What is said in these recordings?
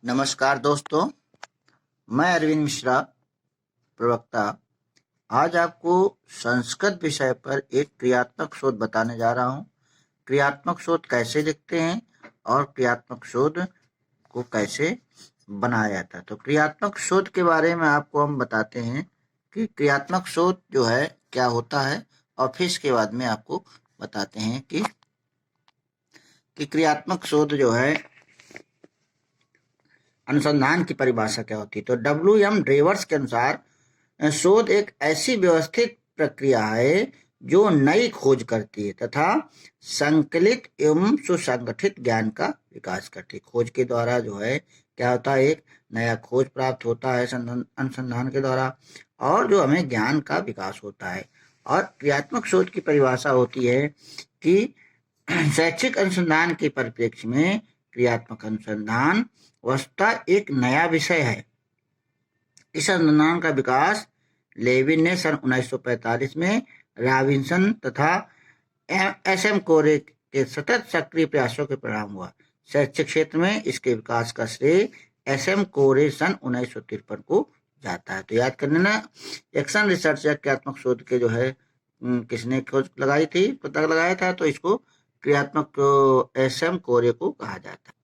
नमस्कार दोस्तों, मैं अरविंद मिश्रा, प्रवक्ता। आज आपको संस्कृत विषय पर एक क्रियात्मक शोध बताने जा रहा हूँ। क्रियात्मक शोध कैसे लिखते हैं और क्रियात्मक शोध को कैसे बनाया जाता है। तो क्रियात्मक शोध के बारे में आपको हम बताते हैं कि क्रियात्मक शोध जो है क्या होता है, और फिर इसके बाद में आपको बताते हैं कि क्रियात्मक शोध जो है अनुसंधान की परिभाषा क्या होती है। तो W.M. ड्रेवर्स के अनुसार शोध एक ऐसी व्यवस्थित प्रक्रिया है जो नई खोज करती है तथा संकलित एवं सुसंगठित ज्ञान का विकास करती है। खोज के द्वारा जो है क्या होता है, एक नया खोज प्राप्त होता है अनुसंधान के द्वारा, और जो हमें ज्ञान का विकास होता है। और क्रियात्मक शोध की परिभाषा होती है कि शैक्षिक अनुसंधान के परिप्रेक्ष्य में क्रियात्मक अनुसंधान वस्तुतः एक नया विषय है। इस अनुसंधान का विकास लेविन ने सन 1945 में रॉबिन्सन तथा एस.एम. कोरे के सतत सक्रिय प्रयासों के परिणाम हुआ। शैक्षिक क्षेत्र में इसके विकास का श्रेय एस.एम. कोरे सन 1953 को जाता है। तो याद करने ना, एक्शन रिसर्च या क्रियात्मक शोध के जो है किसने खोज लगाई थी, पता लगाया था, तो इसको क्रियात्मक एस.एम. कोरे को कहा जाता है।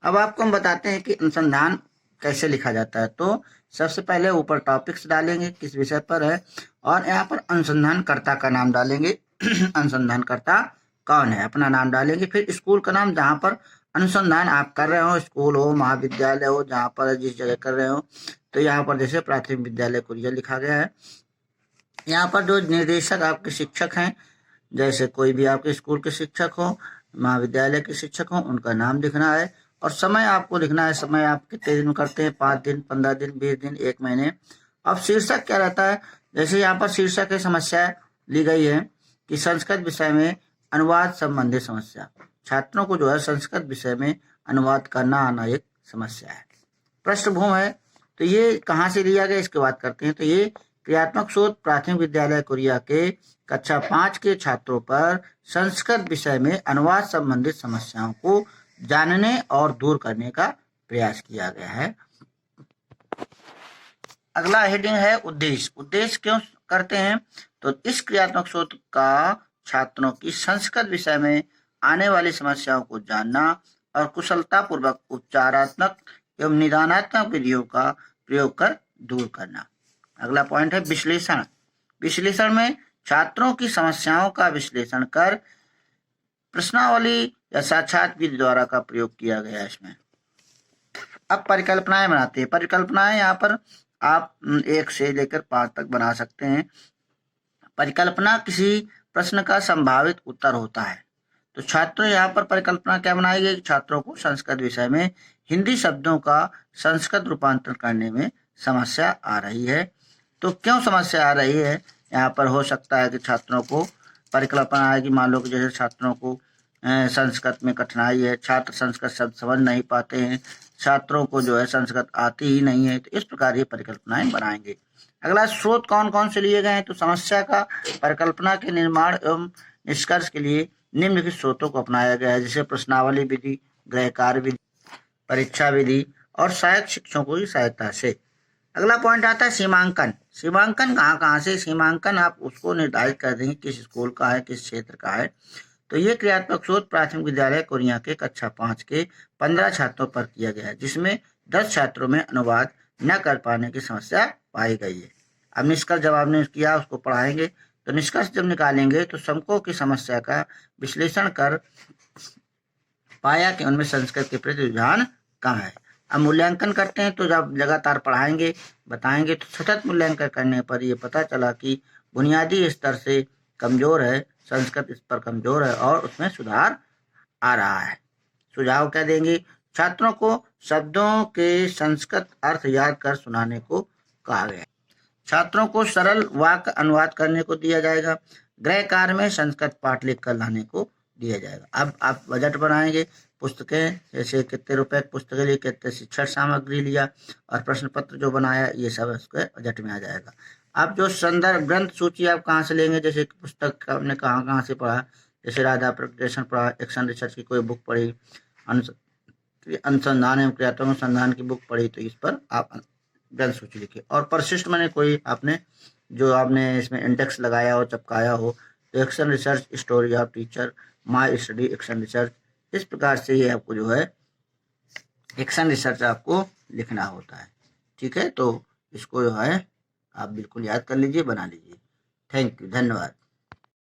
अब आपको हम बताते हैं कि अनुसंधान कैसे लिखा जाता है। तो सबसे पहले ऊपर टॉपिक्स डालेंगे किस विषय पर है, और यहाँ पर अनुसंधानकर्ता का नाम डालेंगे। अनुसंधानकर्ता कौन है, अपना नाम डालेंगे। फिर स्कूल का नाम, जहाँ पर अनुसंधान आप कर रहे हो, स्कूल हो, महाविद्यालय हो, जहाँ पर जिस जगह कर रहे हो। तो यहाँ पर जैसे प्राथमिक विद्यालय कुरिया लिखा गया है। यहाँ पर जो निर्देशक आपके शिक्षक हैं, जैसे कोई भी आपके स्कूल के शिक्षक हो, महाविद्यालय के शिक्षक हो, उनका नाम लिखना है। और समय आपको लिखना है, समय आप कितने दिन करते हैं, 5 दिन, 15 दिन, 20 दिन, 1 महीने। अब शीर्षक क्या रहता है, जैसे यहाँ पर शीर्षक की समस्या ली गई है कि संस्कृत विषय में अनुवाद संबंधी समस्या। छात्रों को जो है संस्कृत विषय में अनुवाद करना आना एक समस्या है। पृष्ठभूमि है, तो ये कहाँ से लिया गया, इसकी बात करते हैं। तो ये क्रियात्मक शोध प्राथमिक विद्यालय कुरिया के कक्षा 5 के छात्रों पर संस्कृत विषय में अनुवाद संबंधित समस्याओं को जानने और दूर करने का प्रयास किया गया है। अगला हेडिंग है उद्देश्य। उद्देश्य क्यों करते हैं, तो इस क्रियात्मक शोध का छात्रों की संस्कृत विषय में आने वाली समस्याओं को जानना और कुशलतापूर्वक उपचारात्मक एवं निदानात्मक विधियों का प्रयोग कर दूर करना। अगला पॉइंट है विश्लेषण। विश्लेषण में छात्रों की समस्याओं का विश्लेषण कर प्रश्नावली या साक्षात विधि द्वारा का प्रयोग किया गया है इसमें। अब परिकल्पनाएं बनाते हैं। परिकल्पनाएं यहाँ पर आप 1 से लेकर 5 तक बना सकते हैं। परिकल्पना किसी प्रश्न का संभावित उत्तर होता है। तो छात्रों यहाँ पर परिकल्पना क्या बनाई गई, छात्रों को संस्कृत विषय में हिंदी शब्दों का संस्कृत रूपांतरण करने में समस्या आ रही है। तो क्यों समस्या आ रही है, यहाँ पर हो सकता है कि छात्रों को परिकल्पना आएगी, मान लो कि जैसे छात्रों को संस्कृत में कठिनाई है, छात्र संस्कृत शब्द समझ नहीं पाते हैं, छात्रों को जो है संस्कृत आती ही नहीं है। तो इस प्रकार ये परिकल्पनाएं बनाएंगे। अगला स्रोत कौन कौन से लिए गए हैं, तो समस्या का परिकल्पना के निर्माण एवं निष्कर्ष के लिए निम्नलिखित स्रोतों को अपनाया गया है, जैसे प्रश्नावली विधि, गृह कार्य विधि, परीक्षा विधि और सहायक शिक्षकों की सहायता से। अगला पॉइंट आता है सीमांकन। सीमांकन कहाँ से, सीमांकन आप उसको निर्धारित कर देंगे किस स्कूल का है, किस क्षेत्र का है। तो ये क्रियात्मक शोध प्राथमिक विद्यालय कुरिया के कक्षा 5 के 15 छात्रों पर किया गया है, जिसमें 10 छात्रों में अनुवाद न कर पाने की समस्या पाई गई है। अब निष्कर्ष जब आपने किया उसको पढ़ाएंगे, तो निष्कर्ष जब निकालेंगे तो समकों की समस्या का विश्लेषण कर पाया कि उनमें संस्कृत के प्रति रुझान कम है। अब मूल्यांकन करते हैं, तो जब लगातार पढ़ाएंगे बताएंगे तो सतत मूल्यांकन करने पर यह पता चला कि बुनियादी स्तर से कमजोर है, संस्कृत इस पर कमजोर है और उसमें सुधार आ रहा है। सुझाव क्या देंगे, छात्रों को शब्दों के संस्कृत अर्थ याद कर सुनाने को कहा गया। छात्रों को सरल वाक्य अनुवाद करने को दिया जाएगा। गृह कार्य में संस्कृत पाठ लिख कर लाने को दिया जाएगा। अब आप बजट बनाएंगे, पुस्तकें जैसे कितने रुपए पुस्तकें ली, कितने शिक्षण सामग्री लिया और प्रश्न पत्र जो बनाया, ये सब उसके बजट में आ जाएगा। आप जो संदर्भ ग्रंथ सूची आप कहाँ से लेंगे, जैसे पुस्तक आपने कहाँ से पढ़ा, जैसे राधा प्रकाशन पढ़ा, एक्शन रिसर्च की कोई बुक पढ़ी, अनुसंधान एवं क्रियात्मक अनुसंधान की बुक पढ़ी तो इस पर आप ग्रंथ सूची लिखिए। और परसिस्ट मैंने कोई आपने जो आपने इसमें इंडेक्स लगाया हो, चिपकाया हो, तो action research, story of teacher, my study, action research, इस प्रकार से ये आपको जो है एक्शन रिसर्च आपको लिखना होता है। ठीक है, तो इसको जो है आप बिल्कुल याद कर लीजिए, बना लीजिए। थैंक यू, धन्यवाद।